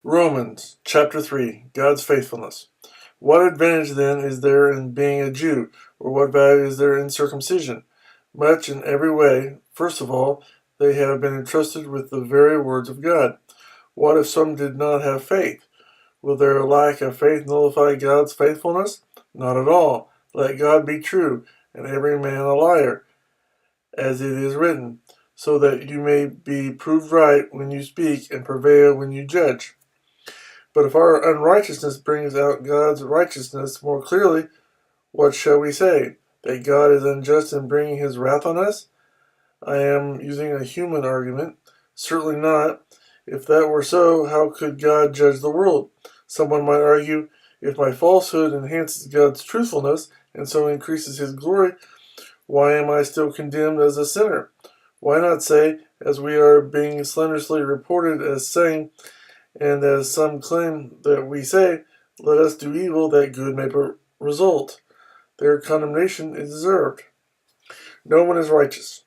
Romans chapter 3, God's faithfulness. What advantage then is there in being a Jew, or what value is there in circumcision? Much in every way. First of all, they have been entrusted with the very words of God. What if some did not have faith? Will their lack of faith nullify God's faithfulness? Not at all. Let God be true, and every man a liar, as it is written, so that you may be proved right when you speak, and prevail when you judge. But if our unrighteousness brings out God's righteousness more clearly, what shall we say? That God is unjust in bringing his wrath on us? I am using a human argument. Certainly not. If that were so, how could God judge the world? Someone might argue, if my falsehood enhances God's truthfulness and so increases his glory, why am I still condemned as a sinner? Why not say, as we are being slanderously reported as saying, and as some claim that we say, let us do evil that good may result. Their condemnation is deserved. No one is righteous.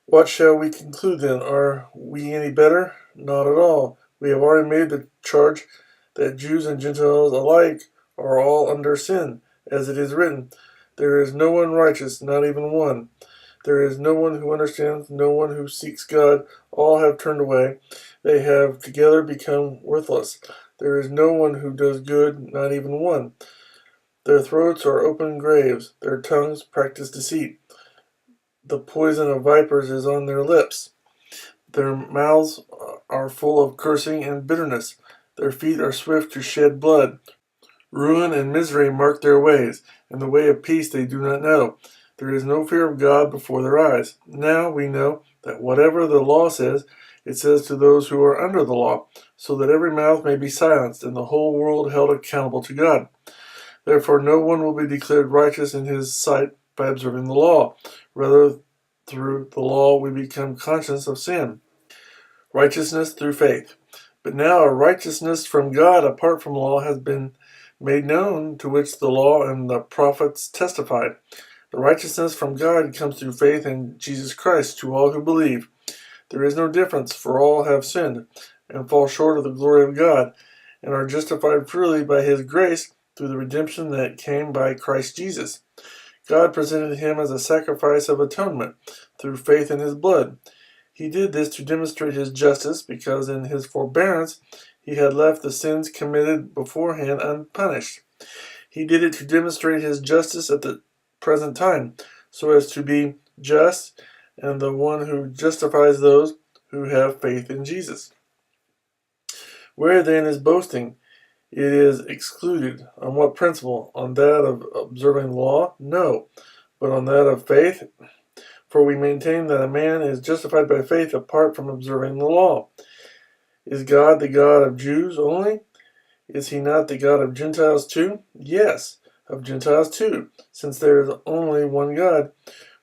What shall we conclude then? Are we any better? Not at all. We have already made the charge that Jews and Gentiles alike are all under sin, as it is written, there is no one righteous, not even one. There is no one who understands, no one who seeks God. All have turned away. They have together become worthless. There is no one who does good, not even one. Their throats are open graves. Their tongues practice deceit. The poison of vipers is on their lips. Their mouths are full of cursing and bitterness. Their feet are swift to shed blood. Ruin and misery mark their ways, and the way of peace they do not know. There is no fear of God before their eyes. Now we know that whatever the law says, it says to those who are under the law, so that every mouth may be silenced and the whole world held accountable to God. Therefore no one will be declared righteous in his sight by observing the law. Rather, through the law we become conscious of sin. Righteousness through faith. But now a righteousness from God apart from law has been made known, to which the law and the prophets testified. The righteousness from God comes through faith in Jesus Christ to all who believe. There is no difference, for all have sinned and fall short of the glory of God, and are justified freely by his grace through the redemption that came by Christ Jesus. God presented him as a sacrifice of atonement through faith in his blood. He did this to demonstrate his justice, because in his forbearance he had left the sins committed beforehand unpunished. He did it to demonstrate his justice at the present time, so as to be just and the one who justifies those who have faith in Jesus. Where then is boasting? It is excluded. On what principle? On that of observing the law? No, but on that of faith. For we maintain that a man is justified by faith apart from observing the law. Is God the God of Jews only? Is he not the God of Gentiles too? Yes, of Gentiles too, since there is only one God,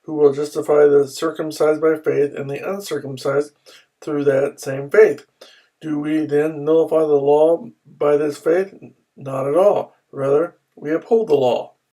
who will justify the circumcised by faith and the uncircumcised through that same faith. Do we then nullify the law by this faith? Not at all. Rather, we uphold the law.